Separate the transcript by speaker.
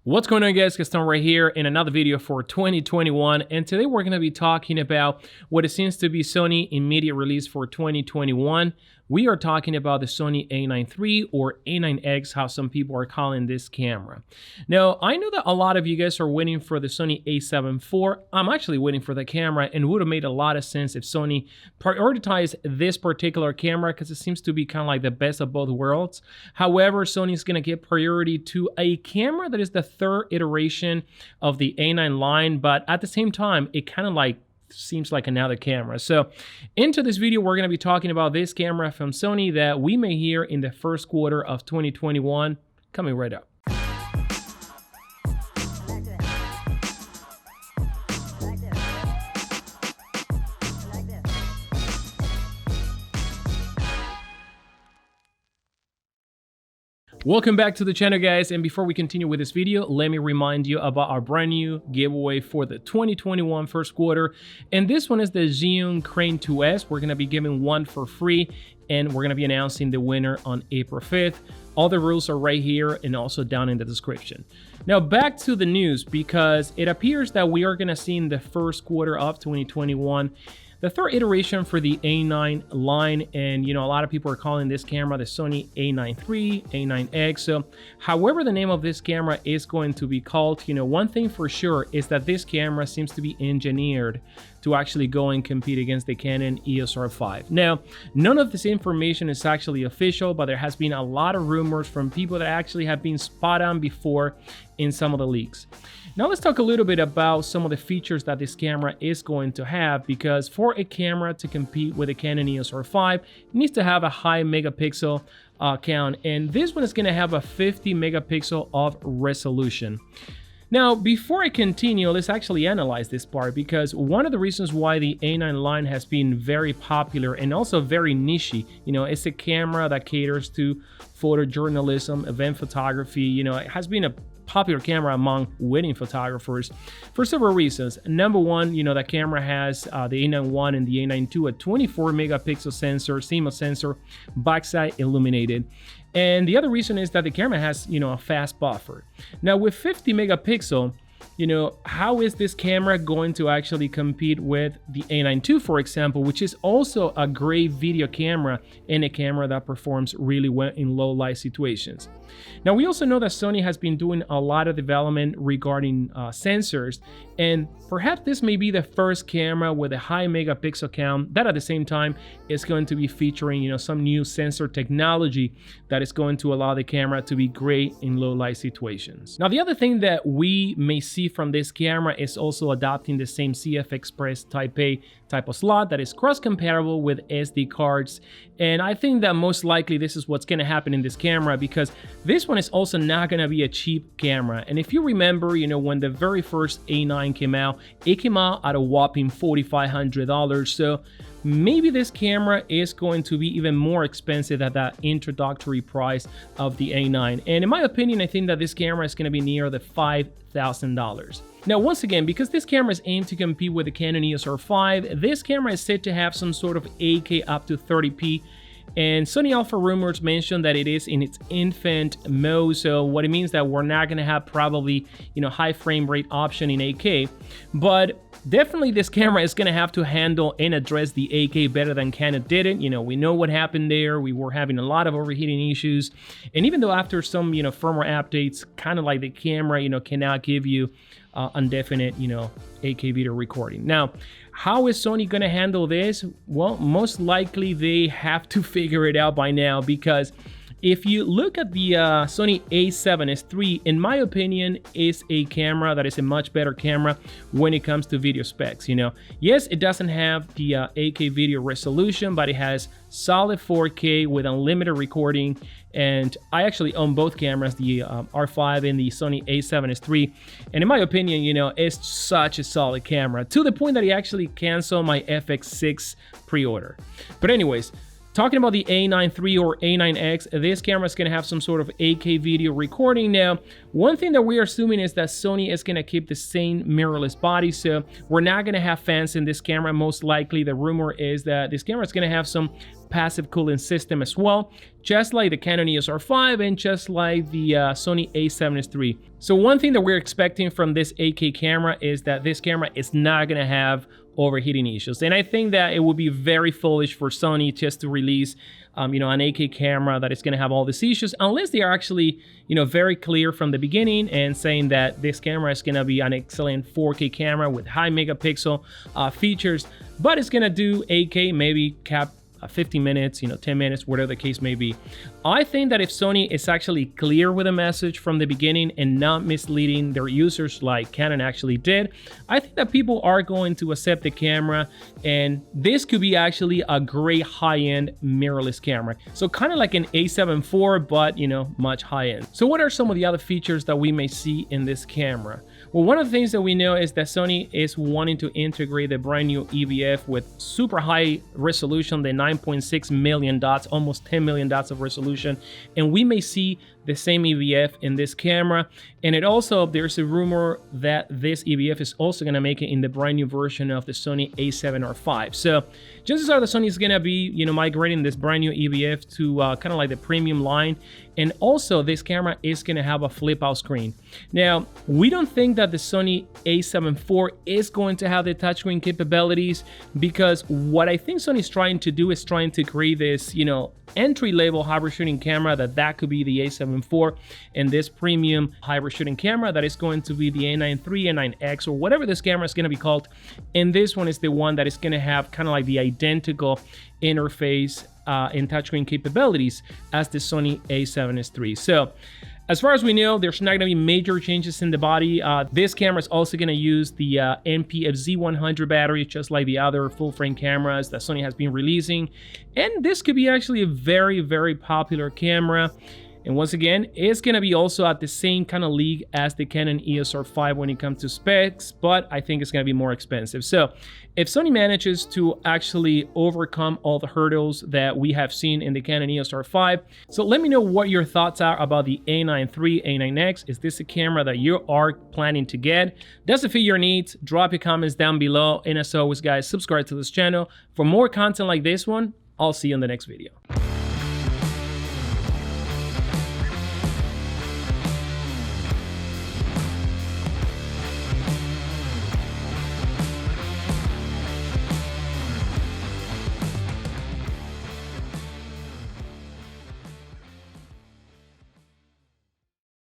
Speaker 1: What's going on, guys? Gaston right here in another video for 2021, and today we're going to be talking about what it seems to be Sony immediate release for 2021. We are talking about the Sony A9 III or A9X, how some people are calling this camera. Now, I know that a lot of you guys are waiting for the Sony A7 IV. I'm actually waiting for the camera, and it would have made a lot of sense if Sony prioritized this particular camera because it seems to be kind of like the best of both worlds. However, Sony is going to give priority to a camera that is the third iteration of the A9 line, but at the same time, it kind of like seems like another camera. So into this video, we're going to be talking about this camera from Sony that we may hear in the first quarter of 2021, coming right up. Welcome back to the channel, guys, and before we continue with this video, let me remind you about our brand new giveaway for the 2021 first quarter, and this one is the Xeon Crane 2S. We're going to be giving one for free, and we're going to be announcing the winner on April 5th. All the rules are right here and also down in the description. Now back to the news, because it appears that we are going to see in the first quarter of 2021 the third iteration for the A9 line, and a lot of people are calling this camera the Sony A9 III, A9X. So however the name of this camera is going to be called, one thing for sure is that this camera seems to be engineered to actually go and compete against the Canon EOS R5. Now, none of this information is actually official, but there has been a lot of rumors from people that actually have been spot on before in some of the leaks. Now let's talk a little bit about some of the features that this camera is going to have, because for a camera to compete with the Canon EOS R5, it needs to have a high megapixel count, and this one is going to have a 50 megapixel of resolution. Now, before I continue, let's actually analyze this part, because one of the reasons why the A9 line has been very popular and also very niche, it's a camera that caters to photojournalism, event photography. It has been a popular camera among wedding photographers for several reasons. Number one, that camera has the A9 I and the A9 II, a 24 megapixel sensor, CMOS sensor, backside illuminated. And the other reason is that the camera has, a fast buffer. Now with 50 megapixel, how is this camera going to actually compete with the A9 II, for example, which is also a great video camera and a camera that performs really well in low light situations? Now, we also know that Sony has been doing a lot of development regarding sensors, and perhaps this may be the first camera with a high megapixel count that at the same time is going to be featuring, some new sensor technology that is going to allow the camera to be great in low light situations. Now, the other thing that we may see from this camera is also adopting the same XPRESS Type A type of slot that is cross-compatible with SD cards. And I think that most likely this is what's going to happen in this camera, because this one is also not going to be a cheap camera. And if you remember, when the very first A9 came out, it came out at a whopping $4,500. So maybe this camera is going to be even more expensive at that introductory price of the A9. And in my opinion, I think that this camera is going to be near the $5,000. Now, once again, because this camera is aimed to compete with the Canon EOS R5, this camera is said to have some sort of 8K up to 30p. And Sony Alpha rumors mention that it is in its infant mode, so what it means that we're not going to have probably, high frame rate option in 8K, but definitely this camera is going to have to handle and address the 8K better than Canon did it. We know what happened there. We were having a lot of overheating issues, and even though after some, firmware updates, kind of like the camera, cannot give you indefinite, 8K video recording. Now, how is Sony going to handle this? Well, most likely they have to figure it out by now, because if you look at the Sony A7 III, in my opinion, is a camera that is a much better camera when it comes to video specs. Yes, it doesn't have the 8K video resolution, but it has solid 4K with unlimited recording. And I actually own both cameras, the R5 and the Sony A7 III. And in my opinion, it's such a solid camera, to the point that I actually canceled my FX6 pre-order. But anyways, talking about the A9 III or A9X, this camera is going to have some sort of 8K video recording. Now, one thing that we are assuming is that Sony is going to keep the same mirrorless body, so we're not going to have fans in this camera. Most likely, the rumor is that this camera is going to have some passive cooling system as well, just like the Canon EOS R5 and just like the Sony A9iii. So one thing that we're expecting from this 8K camera is that this camera is not gonna have overheating issues. And I think that it would be very foolish for Sony just to release an 8K camera that is going to have all these issues, unless they are actually, very clear from the beginning and saying that this camera is going to be an excellent 4K camera with high megapixel features, but it's going to do 8K, maybe cap 15 minutes, 10 minutes, whatever the case may be. I think that if Sony is actually clear with a message from the beginning and not misleading their users like Canon actually did, I think that people are going to accept the camera, and this could be actually a great high-end mirrorless camera. So kind of like an A7 IV, but much high-end. So what are some of the other features that we may see in this camera? Well, one of the things that we know is that Sony is wanting to integrate the brand new EVF with super high resolution, the 9.6 million dots, almost 10 million dots of resolution. And we may see the same EVF in this camera. And there's a rumor that this EVF is also going to make it in the brand new version of the Sony A7 R5. So chances are that Sony is going to be, migrating this brand new EVF to kind of like the premium line. And also this camera is going to have a flip out screen. Now, we don't think that the Sony A7 IV is going to have the touchscreen capabilities, because what I think Sony is trying to do is trying to create this, entry-level hybrid shooting camera that could be the A7 IV, and this premium hybrid shooting camera that is going to be the A9 III, A9X, or whatever this camera is going to be called. And this one is the one that is going to have kind of like the identical interface and touchscreen capabilities as the Sony A7 III. So as far as we know, there's not going to be major changes in the body. This camera is also going to use the NP-FZ100 battery, just like the other full-frame cameras that Sony has been releasing. And this could be actually a very, very popular camera. And once again, it's going to be also at the same kind of league as the Canon EOS R5 when it comes to specs, but I think it's going to be more expensive. So if Sony manages to actually overcome all the hurdles that we have seen in the Canon EOS R5, so let me know what your thoughts are about the A9 III, A9X. Is this a camera that you are planning to get? Does it fit your needs? Drop your comments down below. And as always, guys, subscribe to this channel for more content like this one. I'll see you in the next video.